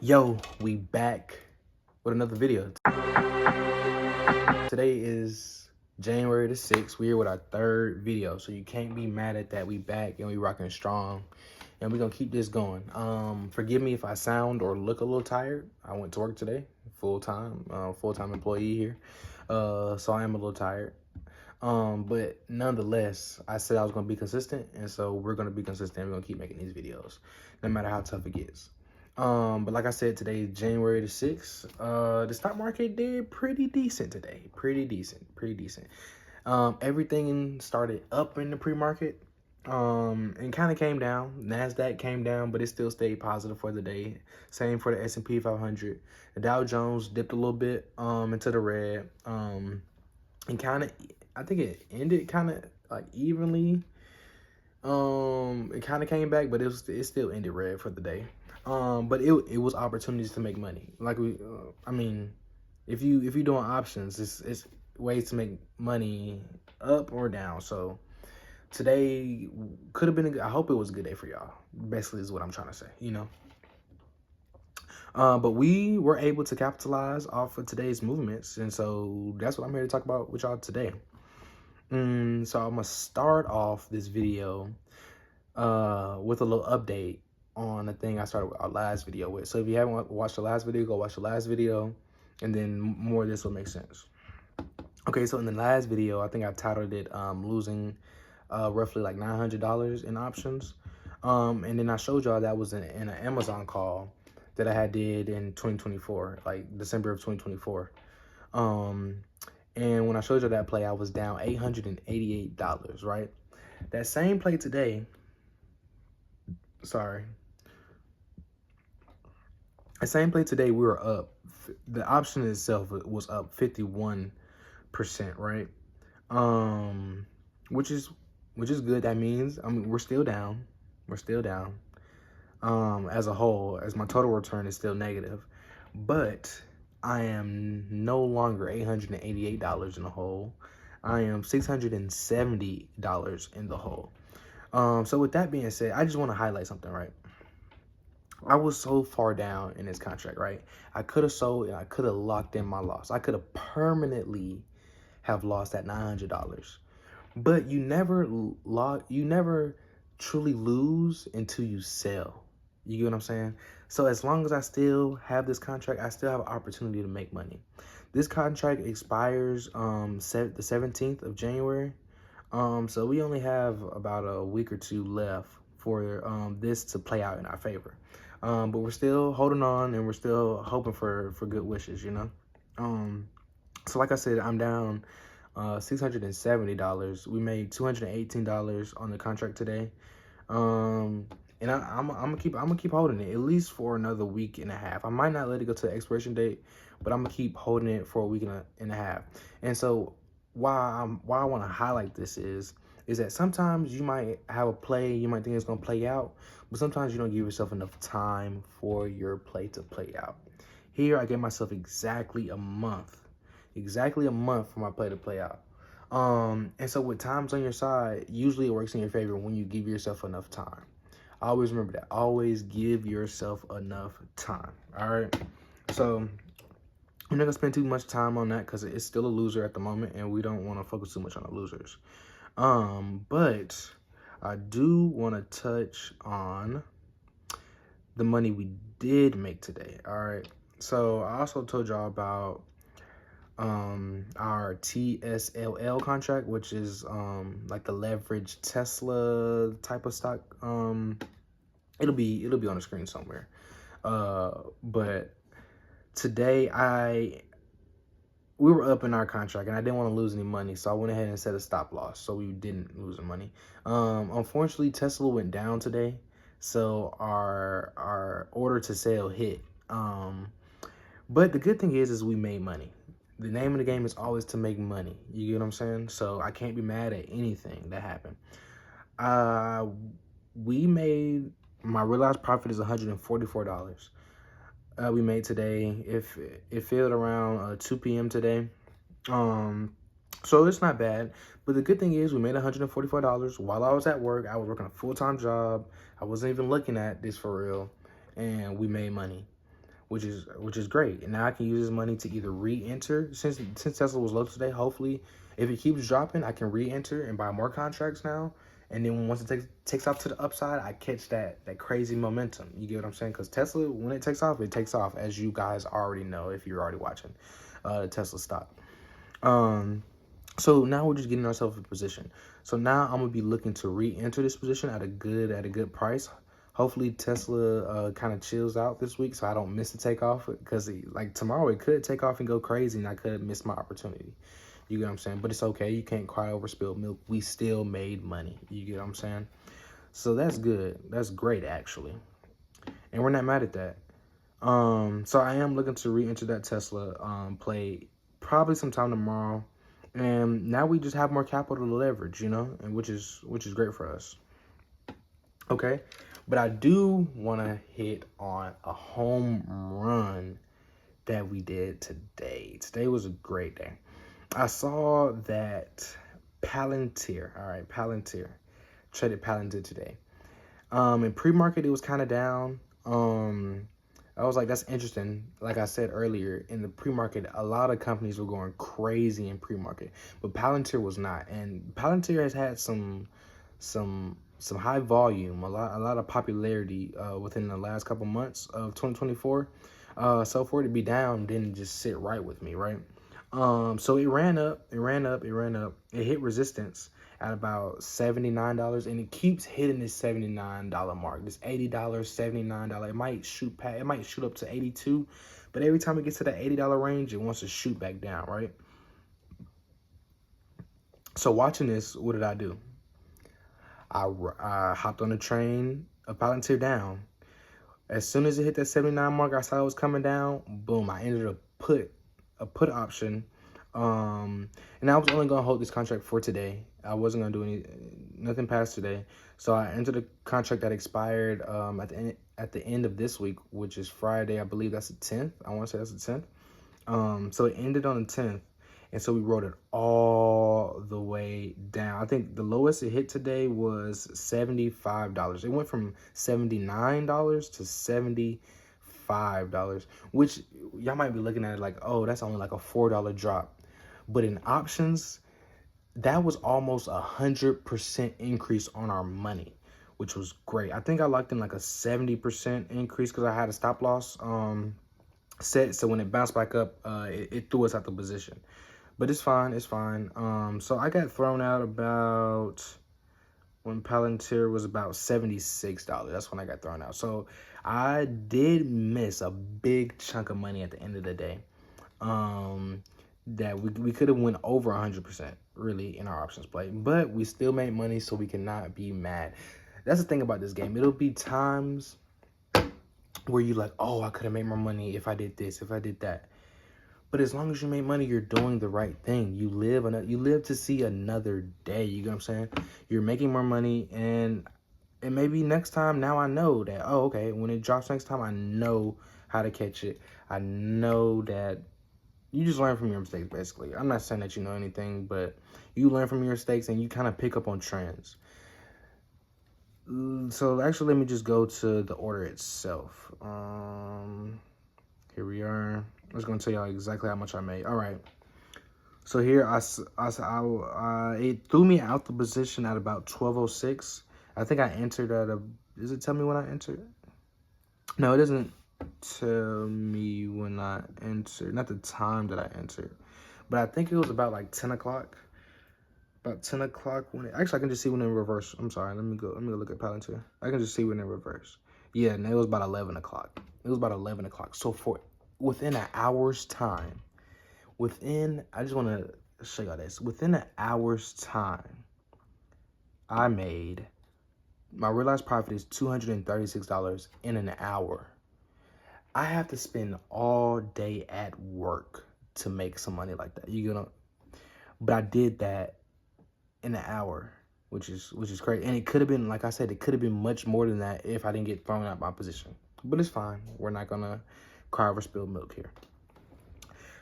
Yo, we back with another video. Today is January the 6th. We're with our third video, so you can't be mad at that. We back and we rocking strong, and we're gonna keep this going. Forgive me if I sound or look a little tired. I went to work today, full-time employee here. So I am a little tired. But nonetheless, I said I was gonna be consistent, and so we're gonna be consistent. We're gonna keep making these videos, no matter how tough it gets. But like I said, today is January the 6th. The stock market did pretty decent today. Pretty decent. Everything started up in the pre-market. And kind of came down. NASDAQ came down, but it still stayed positive for the day. Same for the S&P 500. The Dow Jones dipped a little bit into the red. And kind of, I think it ended kind of like evenly. It kind of came back, but it still ended red for the day. But it was opportunities to make money. Like I mean, if you're doing options, it's ways to make money up or down. So today could have been I hope it was a good day for y'all. Basically, is what I'm trying to say. But we were able to capitalize off of today's movements, and so that's what I'm here to talk about with y'all today. So I'm gonna start off this video with a little update on the thing I started our last video with. So if you haven't watched the last video, go watch the last video, and then more of this will make sense. Okay, so in the last video, I think I titled it losing roughly like $900 in options. And then I showed y'all that was in an Amazon call that I had did in 2024, like December of 2024. And when I showed you that play, I was down $888, right? That same play today, the same play today, we were up. The option itself was up 51%, right? Which is good. That means, I mean, we're still down. As a whole, as my total return is still negative, but I am no longer $888 in the hole. I am $670 in the hole. So with that being said, I just want to highlight something, right? I was so far down in this contract, right? I could have sold and I could have locked in my loss. I could have permanently have lost that $900. But you never truly lose until you sell. You get what I'm saying? So as long as I still have this contract, I still have an opportunity to make money. This contract expires the 17th of January. So we only have about a week or two left for this to play out in our favor. But we're still holding on, and we're still hoping for good wishes, So like I said, I'm down $670. We made $218 on the contract today. And I'm gonna keep holding it at least for another week and a half. I might not let it go to the expiration date, but I'm gonna keep holding it for a week and a half. And so why I want to highlight this is that sometimes you might have a play, you might think it's gonna play out, but sometimes you don't give yourself enough time for your play to play out. Here, I gave myself exactly a month for my play to play out. And so with times on your side, usually it works in your favor when you give yourself enough time. Always remember that. Always give yourself enough time. All right. So I'm not gonna spend too much time on that because it's still a loser at the moment, and we don't want to focus too much on the losers. But I do want to touch on the money we did make today. All right. So I also told y'all about our TSLL contract, which is like the leveraged Tesla type of stock. It'll be on the screen somewhere. But today we were up in our contract, and I didn't want to lose any money, so I went ahead and set a stop loss so we didn't lose the money. Unfortunately, Tesla went down today, so our order to sell hit. But the good thing is we made money. The name of the game is always to make money. You get what I'm saying? So I can't be mad at anything that happened. My realized profit is $144. We made today. If it failed around 2 p.m. today. So it's not bad. But the good thing is we made $144 while I was at work. I was working a full-time job. I wasn't even looking at this for real. And we made money. which is great. And now I can use this money to either re-enter since Tesla was low today. Hopefully, if it keeps dropping, I can re-enter and buy more contracts now. And then once it takes off to the upside, I catch that crazy momentum. You get what I'm saying? Because Tesla, when it takes off, as you guys already know if you're already watching the Tesla stock. So now we're just getting ourselves in position. So now I'm gonna be looking to re-enter this position at a good price. Hopefully Tesla kind of chills out this week so I don't miss the takeoff, because like tomorrow it could take off and go crazy and I could miss my opportunity. You get what I'm saying? But it's okay. You can't cry over spilled milk. We still made money. You get what I'm saying? So that's good. That's great, actually. And we're not mad at that. So I am looking to re-enter that Tesla play probably sometime tomorrow. And now we just have more capital to leverage, you know, and which is great for us. Okay. But I do want to hit on a home run that we did today. Today was a great day. I saw that Palantir, Palantir, traded Palantir today. In pre-market, it was kind of down. I was like, that's interesting. Like I said earlier, in the pre-market, a lot of companies were going crazy in pre-market, but Palantir was not. And Palantir has had some high volume, a lot of popularity within the last couple months of 2024. So for it to be down didn't just sit right with me, right? So it ran up. It hit resistance at about $79, and it keeps hitting this $79 mark, this $80, $79. It might shoot up to $82, but every time it gets to that $80 range, it wants to shoot back down, right? So watching this, what did I do? I hopped on the train of Palantir down. As soon as it hit that 79 mark, I saw it was coming down. Boom! I entered a put option, and I was only gonna hold this contract for today. I wasn't gonna do nothing past today. So I entered a contract that expired at the end of this week, which is Friday. I believe that's the 10th. I want to say that's the 10th. So it ended on the 10th. And so we rode it all the way down. I think the lowest it hit today was $75. It went from $79 to $75, which y'all might be looking at it like, oh, that's only like a $4 drop. But in options, that was almost 100% increase on our money, which was great. I think I locked in like a 70% increase because I had a stop loss set. So when it bounced back up, it threw us out the position. But it's fine. So I got thrown out about when Palantir was about $76. That's when I got thrown out. So I did miss a big chunk of money at the end of the day. That we could have went over 100% really in our options play, but we still made money, so we cannot be mad. That's the thing about this game. It'll be times where you're like, oh, I could have made more money if I did this, if I did that. But as long as you make money, you're doing the right thing. You live to see another day. You get what I'm saying? You're making more money, and maybe next time, now I know that, oh, okay, when it drops next time, I know how to catch it. I know that you just learn from your mistakes, basically. I'm not saying that you know anything, but you learn from your mistakes, and you kind of pick up on trends. So actually, let me just go to the order itself. Here we are. I'm just gonna tell y'all exactly how much I made. All right. So here it threw me out the position at about 12:06. I think I entered at does it tell me when I entered? No, it doesn't tell me when I entered. Not the time that I entered, but I think it was about like 10 o'clock. About 10 o'clock actually I can just see when in reverse. I'm sorry. Let me go look at Palantir. I can just see when in reverse. Yeah, and it was about 11 o'clock. So for within an hour's time, I just want to show y'all this. Within an hour's time, my realized profit is $236 in an hour. I have to spend all day at work to make some money like that. But I did that in an hour, which is great. And it could have been, like I said, it could have been much more than that if I didn't get thrown out my position. But it's fine. We're not gonna cry over spilled milk here,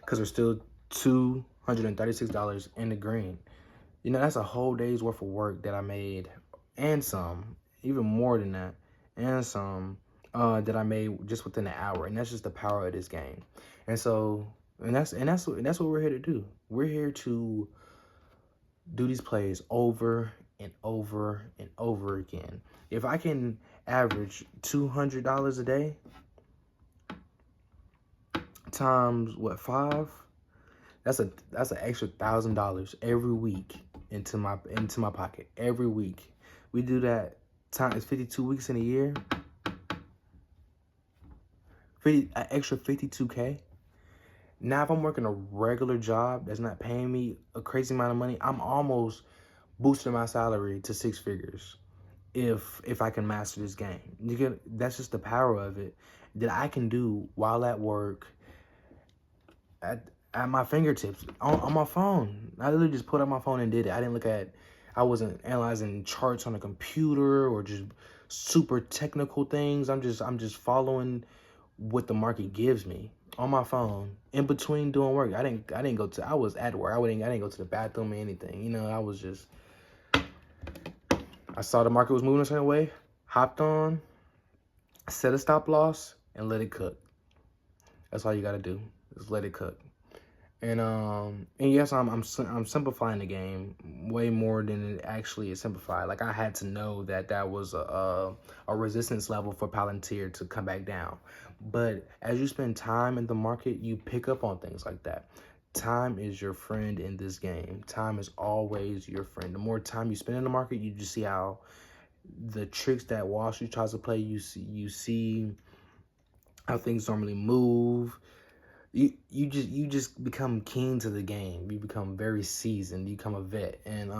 because we're still $236 in the green. You know, that's a whole day's worth of work that I made, and some, even more than that, and some, that I made just within an hour, and that's just the power of this game. And so, and that's what we're here to do. We're here to do these plays over and over and over again. If I can average $200 a day times what, 5, that's an extra $1,000 every week into my pocket every week. We do that times 52 weeks in a year. An extra 52K. Now, if I'm working a regular job that's not paying me a crazy amount of money, I'm almost boosting my salary to 6 figures if I can master this game. That's just the power of it that I can do while at work at my fingertips on my phone. I literally just put up my phone and did it. I wasn't analyzing charts on a computer or just super technical things. I'm just following what the market gives me on my phone in between doing work. I was at work. I didn't go to the bathroom or anything. You know, I saw the market was moving a certain way, hopped on, set a stop loss, and let it cook. That's all you gotta do, is let it cook. And yes, I'm simplifying the game way more than it actually is simplified. Like, I had to know that was a resistance level for Palantir to come back down. But as you spend time in the market, you pick up on things like that. Time is your friend in this game. Time is always your friend. The more time you spend in the market, you just see how the tricks that Wall Street tries to play. You see how things normally move. You just become keen to the game. You become very seasoned. You become a vet, and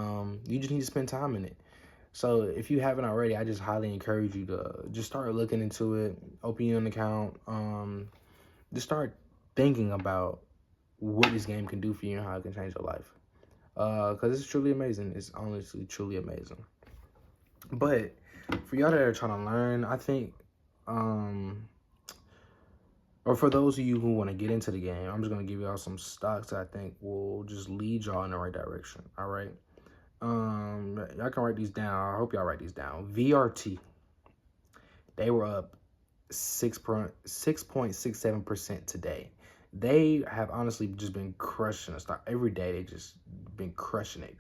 you just need to spend time in it. So if you haven't already, I just highly encourage you to just start looking into it. Open your own account. Just start thinking about what this game can do for you and how it can change your life. Because it's truly amazing. It's honestly truly amazing. But for y'all that are trying to learn, I think, or for those of you who want to get into the game, I'm just going to give y'all some stocks that I think will just lead y'all in the right direction. All right. Y'all can write these down. I hope y'all write these down. VRT. They were up 6.67% today. They have honestly just been crushing the stock every day. They just been crushing it.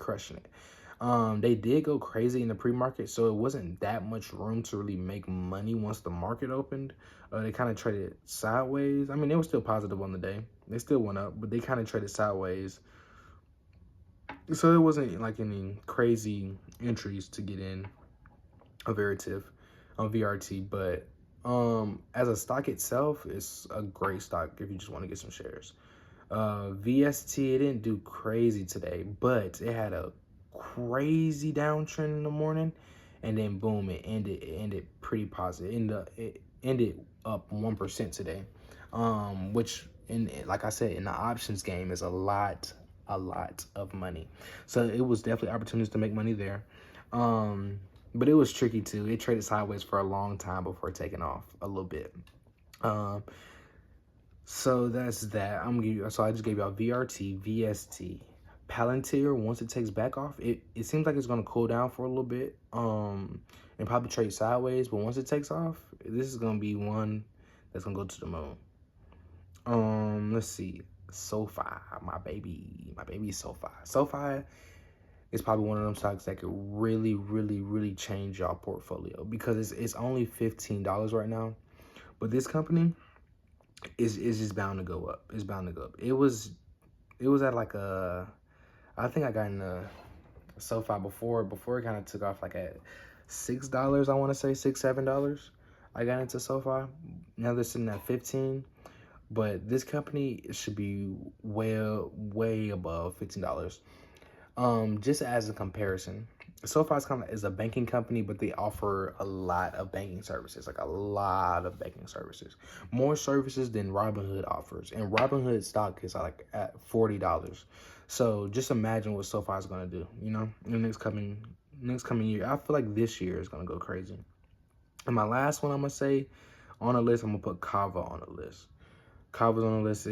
They did go crazy in the pre-market, so it wasn't that much room to really make money once the market opened. They kind of traded sideways. I mean, they were still positive on the day. They still went up, but they kind of traded sideways. So it wasn't like any crazy entries to get in a VRT, but as a stock itself, it's a great stock if you just want to get some shares. VST, it didn't do crazy today, but it had a crazy downtrend in the morning, and then boom, it ended pretty positive. It ended up 1% today, which, like I said, in the options game is a lot of money. So it was definitely opportunities to make money there. But it was tricky too. It traded sideways for a long time before taking off a little bit. So that's that. So I just gave y'all VRT, VST, Palantir. Once it takes back off, it seems like it's gonna cool down for a little bit. And probably trade sideways. But once it takes off, this is gonna be one that's gonna go to the moon. Let's see. SoFi, my baby SoFi. SoFi is probably one of them stocks that could really change y'all portfolio, because it's only $15 right now. But this company is just bound to go up. It's bound to go up. It was at like I think I got in the SoFi before it kind of took off, like at $6, I want to say $6-7. I got into SoFi. Now they're sitting at 15. But this company should be way above $15. Just as a comparison, SoFi is a banking company, but they offer a lot of banking services, more services than Robinhood offers. And Robinhood stock is like at $40. So just imagine what SoFi is going to do, you know, in the next coming year. I feel like this year is going to go crazy. And my last one I'm going to say on the list, I'm going to put Kava on the list. Kava's on the list.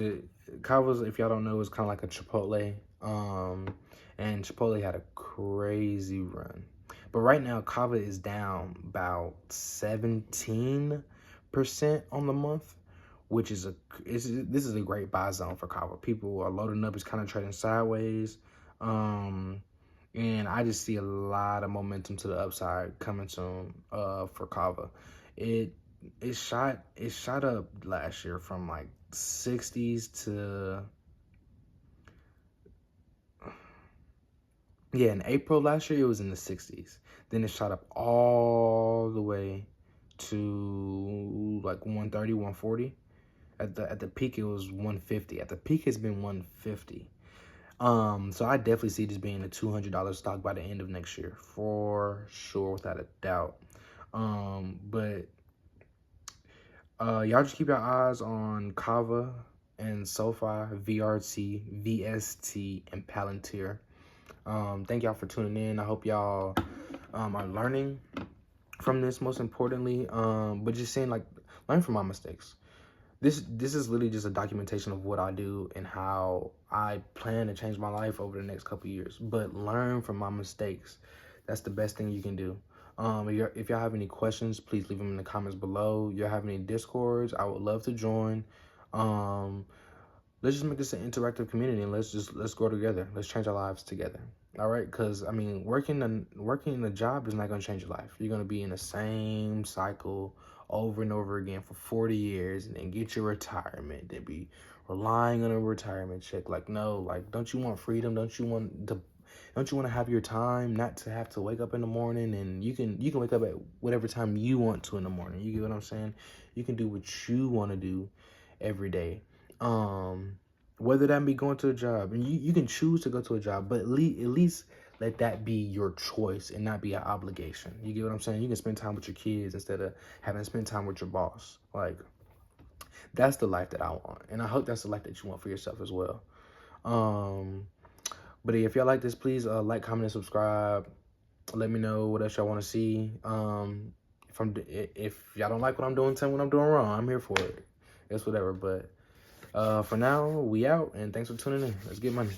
Kava's, if y'all don't know, is kind of like a Chipotle. And Chipotle had a crazy run. But right now, Kava is down about 17%. on the month, which is this is a great buy zone for Kava. People are loading up. It's kind of trading sideways. And I just see a lot of momentum to the upside coming soon for Kava. It shot up last year from like 60s to, yeah, in April last year it was in the 60s. Then it shot up all the way to like 130, 140. At the peak it was 150. At the peak it's been 150. So I definitely see this being a $200 stock by the end of next year, for sure, without a doubt. But y'all just keep your eyes on Kava and SoFi, VRT, VST, and Palantir. Thank y'all for tuning in. I hope y'all are learning from this, most importantly. But just saying, like, learn from my mistakes. This is literally just a documentation of what I do and how I plan to change my life over the next couple of years. But learn from my mistakes. That's the best thing you can do. If y'all have any questions, please leave them in the comments below. Y'all have any Discords, I would love to join. Let's just make this an interactive community, and let's grow together. Let's change our lives together. All right, because I mean, working in a job is not going to change your life. You're going to be in the same cycle over and over again for 40 years, and then get your retirement, then be relying on a retirement check. Like, no, like, don't you want freedom? Don't you want to have your time, not to have to wake up in the morning? And you can wake up at whatever time you want to in the morning. You get what I'm saying? You can do what you want to do every day. Whether that be going to a job, and you can choose to go to a job, but at least let that be your choice and not be an obligation. You get what I'm saying? You can spend time with your kids instead of having to spend time with your boss. Like, that's the life that I want, and I hope that's the life that you want for yourself as well. But if y'all like this, please like, comment, and subscribe. Let me know what else y'all want to see. If y'all don't like what I'm doing, tell me what I'm doing wrong. I'm here for it. It's whatever. But for now, we out, and thanks for tuning in. Let's get money.